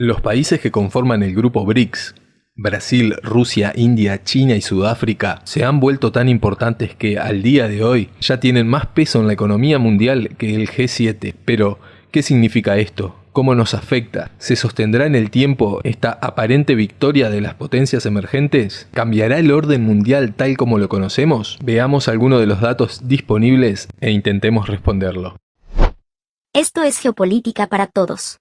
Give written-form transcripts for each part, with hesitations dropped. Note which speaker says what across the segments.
Speaker 1: Los países que conforman el grupo BRICS, Brasil, Rusia, India, China y Sudáfrica, se han vuelto tan importantes que al día de hoy ya tienen más peso en la economía mundial que el G7. Pero, ¿qué significa esto? ¿Cómo nos afecta? ¿Se sostendrá en el tiempo esta aparente victoria de las potencias emergentes? ¿Cambiará el orden mundial tal como lo conocemos? Veamos algunos de los datos disponibles e intentemos responderlo.
Speaker 2: Esto es Geopolítica para Todos.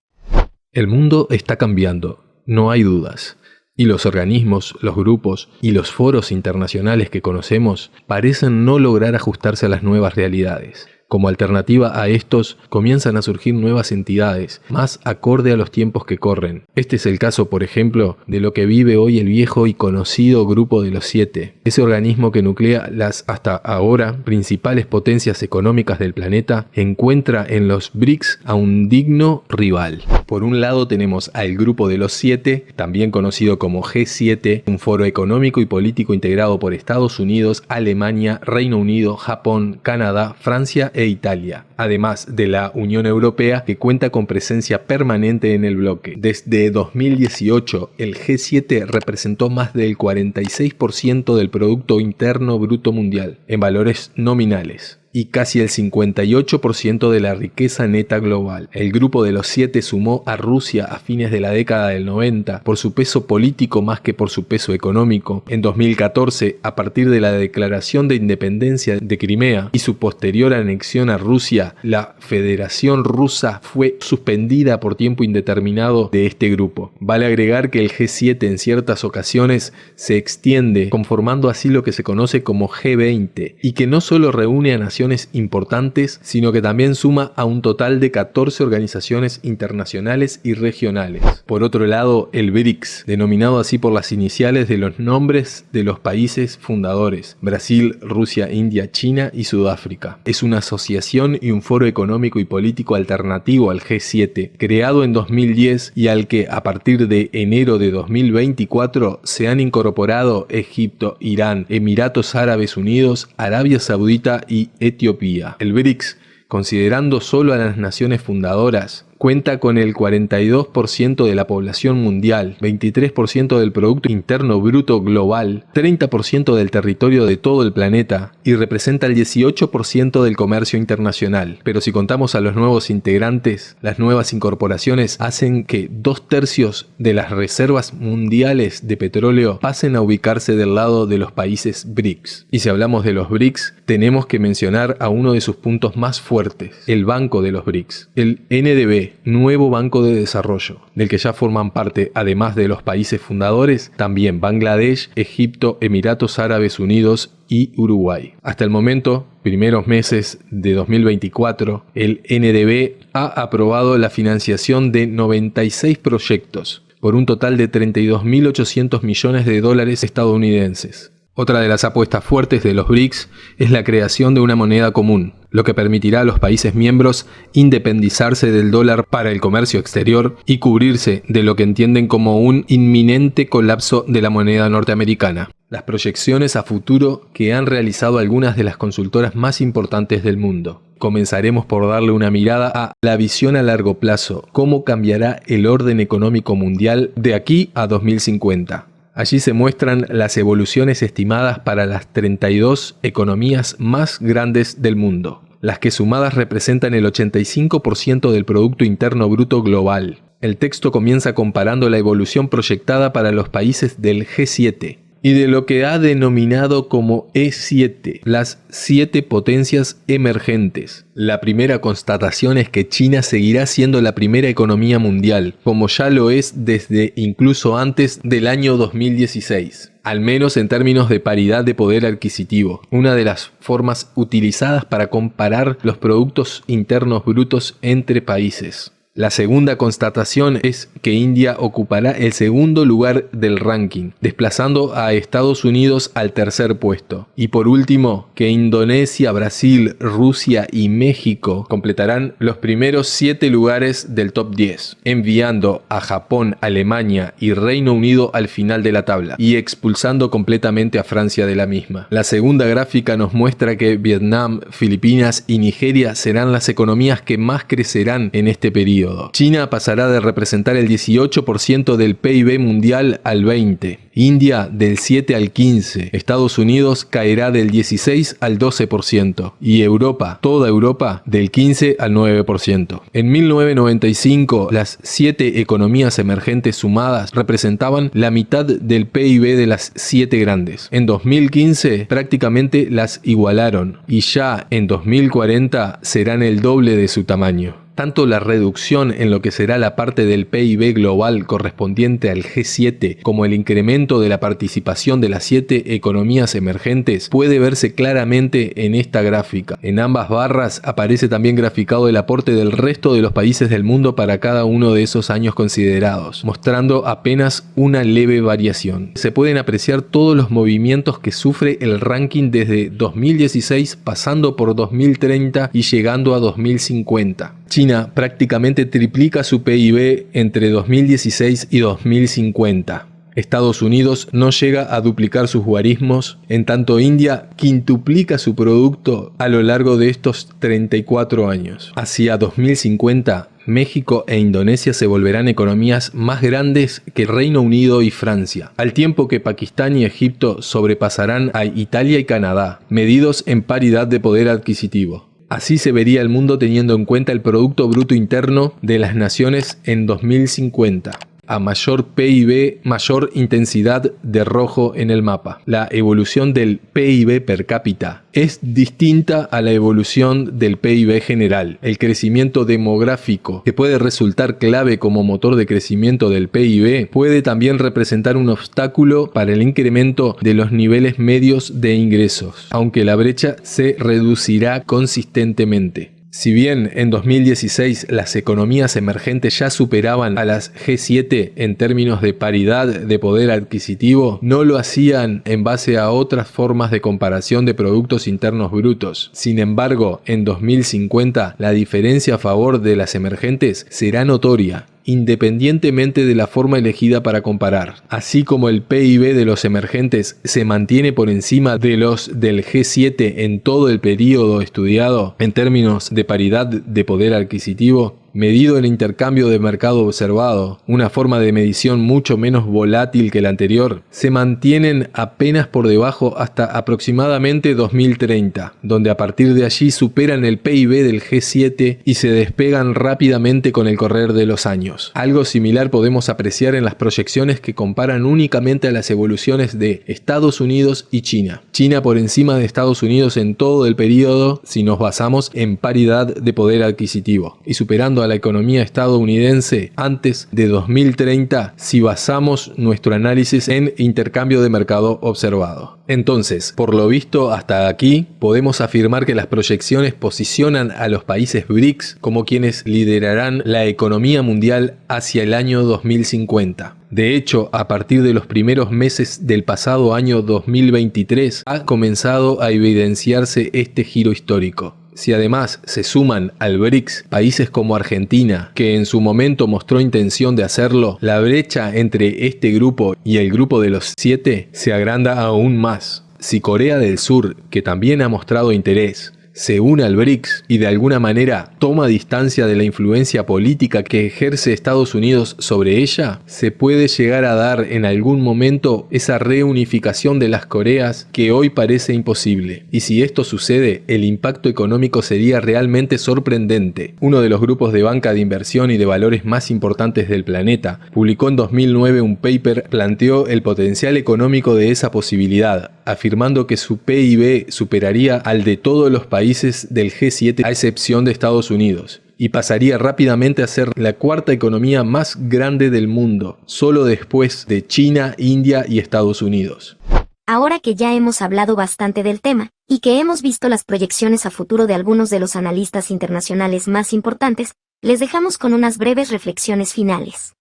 Speaker 1: El mundo está cambiando, no hay dudas. Y los organismos, los grupos y los foros internacionales que conocemos parecen no lograr ajustarse a las nuevas realidades. Como alternativa a estos, comienzan a surgir nuevas entidades, más acorde a los tiempos que corren. Este es el caso, por ejemplo, de lo que vive hoy el viejo y conocido Grupo de los Siete, ese organismo que nuclea las, hasta ahora, principales potencias económicas del planeta, encuentra en los BRICS a un digno rival. Por un lado tenemos al Grupo de los Siete, también conocido como G7, un foro económico y político integrado por Estados Unidos, Alemania, Reino Unido, Japón, Canadá, Francia e Italia, además de la Unión Europea, que cuenta con presencia permanente en el bloque. Desde 2018, el G7 representó más del 46% del Producto Interno Bruto Mundial, en valores nominales, y casi el 58% de la riqueza neta global. El Grupo de los Siete sumó a Rusia a fines de la década del 90 por su peso político más que por su peso económico. En 2014, a partir de la declaración de independencia de Crimea y su posterior anexión a Rusia, la Federación Rusa fue suspendida por tiempo indeterminado de este grupo. Vale agregar que el G7 en ciertas ocasiones se extiende, conformando así lo que se conoce como G20, y que no solo reúne a naciones importantes, sino que también suma a un total de 14 organizaciones internacionales y regionales. Por otro lado, el BRICS, denominado así por las iniciales de los nombres de los países fundadores: Brasil, Rusia, India, China y Sudáfrica. Es una asociación y un foro económico y político alternativo al G7, creado en 2010 y al que a partir de enero de 2024 se han incorporado Egipto, Irán, Emiratos Árabes Unidos, Arabia Saudita y Etiopía. El BRICS, considerando solo a las naciones fundadoras, cuenta con el 42% de la población mundial, 23% del Producto Interno Bruto global, 30% del territorio de todo el planeta y representa el 18% del comercio internacional. Pero si contamos a los nuevos integrantes, las nuevas incorporaciones hacen que 2/3 de las reservas mundiales de petróleo pasen a ubicarse del lado de los países BRICS. Y si hablamos de los BRICS, tenemos que mencionar a uno de sus puntos más fuertes, el Banco de los BRICS, el NDB, Nuevo Banco de Desarrollo, del que ya forman parte, además de los países fundadores, también Bangladesh, Egipto, Emiratos Árabes Unidos y Uruguay. Hasta el momento, primeros meses de 2024, el NDB ha aprobado la financiación de 96 proyectos, por un total de 32.800 millones de dólares estadounidenses. Otra de las apuestas fuertes de los BRICS es la creación de una moneda común, lo que permitirá a los países miembros independizarse del dólar para el comercio exterior y cubrirse de lo que entienden como un inminente colapso de la moneda norteamericana. Las proyecciones a futuro que han realizado algunas de las consultoras más importantes del mundo. Comenzaremos por darle una mirada a la visión a largo plazo, cómo cambiará el orden económico mundial de aquí a 2050. Allí se muestran las evoluciones estimadas para las 32 economías más grandes del mundo, las que sumadas representan el 85% del Producto Interno Bruto global. El texto comienza comparando la evolución proyectada para los países del G7 y de lo que ha denominado como E7, las 7 potencias emergentes. La primera constatación es que China seguirá siendo la primera economía mundial, como ya lo es desde incluso antes del año 2016. Al menos en términos de paridad de poder adquisitivo, una de las formas utilizadas para comparar los productos internos brutos entre países. La segunda constatación es que India ocupará el segundo lugar del ranking, desplazando a Estados Unidos al tercer puesto. Y por último, que Indonesia, Brasil, Rusia y México completarán los primeros 7 lugares del top 10, enviando a Japón, Alemania y Reino Unido al final de la tabla y expulsando completamente a Francia de la misma. La segunda gráfica nos muestra que Vietnam, Filipinas y Nigeria serán las economías que más crecerán en este periodo. periodo. China pasará de representar el 18% del PIB mundial al 20%, India del 7 al 15%, Estados Unidos caerá del 16 al 12% y Europa, toda Europa, del 15 al 9%. En 1995, las 7 economías emergentes sumadas representaban la mitad del PIB de las 7 grandes. En 2015 prácticamente las igualaron y ya en 2040 serán el doble de su tamaño. Tanto la reducción en lo que será la parte del PIB global correspondiente al G7 como el incremento de la participación de las 7 economías emergentes puede verse claramente en esta gráfica. En ambas barras aparece también graficado el aporte del resto de los países del mundo para cada uno de esos años considerados, mostrando apenas una leve variación. Se pueden apreciar todos los movimientos que sufre el ranking desde 2016 pasando por 2030 y llegando a 2050. China prácticamente triplica su PIB entre 2016 y 2050. Estados Unidos no llega a duplicar sus guarismos, en tanto India quintuplica su producto a lo largo de estos 34 años. Hacia 2050, México e Indonesia se volverán economías más grandes que Reino Unido y Francia, al tiempo que Pakistán y Egipto sobrepasarán a Italia y Canadá, medidos en paridad de poder adquisitivo. Así se vería el mundo teniendo en cuenta el Producto Bruto Interno de las naciones en 2050. A mayor PIB, mayor intensidad de rojo en el mapa. La evolución del PIB per cápita es distinta a la evolución del PIB general. El crecimiento demográfico, que puede resultar clave como motor de crecimiento del PIB, puede también representar un obstáculo para el incremento de los niveles medios de ingresos, aunque la brecha se reducirá consistentemente. Si bien en 2016 las economías emergentes ya superaban a las G7 en términos de paridad de poder adquisitivo, no lo hacían en base a otras formas de comparación de productos internos brutos. Sin embargo, en 2050 la diferencia a favor de las emergentes será notoria, independientemente de la forma elegida para comparar. Así como el PIB de los emergentes se mantiene por encima de los del G7 en todo el periodo estudiado en términos de paridad de poder adquisitivo, medido el intercambio de mercado observado, una forma de medición mucho menos volátil que la anterior, se mantienen apenas por debajo hasta aproximadamente 2030, donde a partir de allí superan el PIB del G7 y se despegan rápidamente con el correr de los años. Algo similar podemos apreciar en las proyecciones que comparan únicamente a las evoluciones de Estados Unidos y China. China por encima de Estados Unidos en todo el periodo si nos basamos en paridad de poder adquisitivo, y superando a la economía estadounidense antes de 2030 si basamos nuestro análisis en intercambio de mercado observado. Entonces, por lo visto hasta aquí, podemos afirmar que las proyecciones posicionan a los países BRICS como quienes liderarán la economía mundial hacia el año 2050. De hecho, a partir de los primeros meses del pasado año 2023 ha comenzado a evidenciarse este giro histórico. Si además se suman al BRICS países como Argentina, que en su momento mostró intención de hacerlo, la brecha entre este grupo y el grupo de los 7 se agranda aún más. Si Corea del Sur, que también ha mostrado interés, se une al BRICS y de alguna manera toma distancia de la influencia política que ejerce Estados Unidos sobre ella, se puede llegar a dar en algún momento esa reunificación de las Coreas que hoy parece imposible. Y si esto sucede, el impacto económico sería realmente sorprendente. Uno de los grupos de banca de inversión y de valores más importantes del planeta publicó en 2009 un paper que planteó el potencial económico de esa posibilidad, afirmando que su PIB superaría al de todos los países del G7 a excepción de Estados Unidos, y pasaría rápidamente a ser la cuarta economía más grande del mundo, solo después de China, India y Estados Unidos.
Speaker 2: Ahora que ya hemos hablado bastante del tema, y que hemos visto las proyecciones a futuro de algunos de los analistas internacionales más importantes, les dejamos con unas breves reflexiones finales.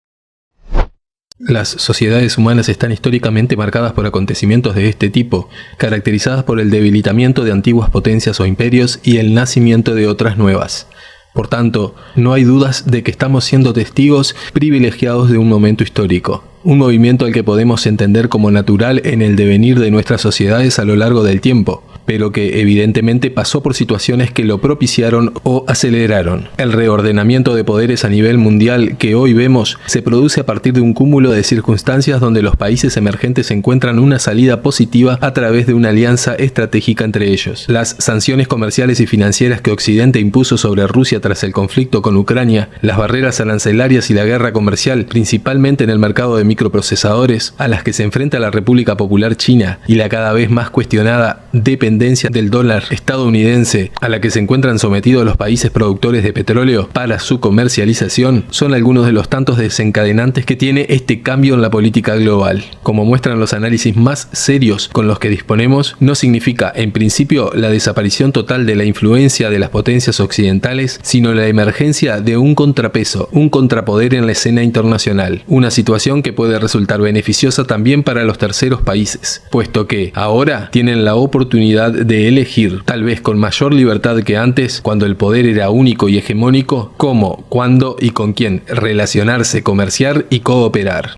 Speaker 1: Las sociedades humanas están históricamente marcadas por acontecimientos de este tipo, caracterizadas por el debilitamiento de antiguas potencias o imperios y el nacimiento de otras nuevas. Por tanto, no hay dudas de que estamos siendo testigos privilegiados de un momento histórico, un movimiento al que podemos entender como natural en el devenir de nuestras sociedades a lo largo del tiempo, pero que evidentemente pasó por situaciones que lo propiciaron o aceleraron. El reordenamiento de poderes a nivel mundial que hoy vemos se produce a partir de un cúmulo de circunstancias donde los países emergentes encuentran una salida positiva a través de una alianza estratégica entre ellos. Las sanciones comerciales y financieras que Occidente impuso sobre Rusia tras el conflicto con Ucrania, las barreras arancelarias y la guerra comercial, principalmente en el mercado de microprocesadores, a las que se enfrenta la República Popular China, y la cada vez más cuestionada dependencia del dólar estadounidense a la que se encuentran sometidos los países productores de petróleo para su comercialización, son algunos de los tantos desencadenantes que tiene este cambio en la política global. Como muestran los análisis más serios con los que disponemos, no significa en principio la desaparición total de la influencia de las potencias occidentales, sino la emergencia de un contrapeso, un contrapoder en la escena internacional, una situación que puede resultar beneficiosa también para los terceros países, puesto que ahora tienen la oportunidad de elegir, tal vez con mayor libertad que antes, cuando el poder era único y hegemónico, cómo, cuándo y con quién relacionarse, comerciar y cooperar.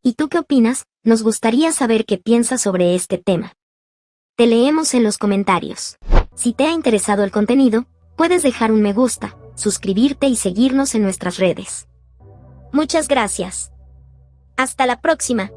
Speaker 2: ¿Y tú qué opinas? Nos gustaría saber qué piensas sobre este tema. Te leemos en los comentarios. Si te ha interesado el contenido, puedes dejar un me gusta, suscribirte y seguirnos en nuestras redes. Muchas gracias. Hasta la próxima.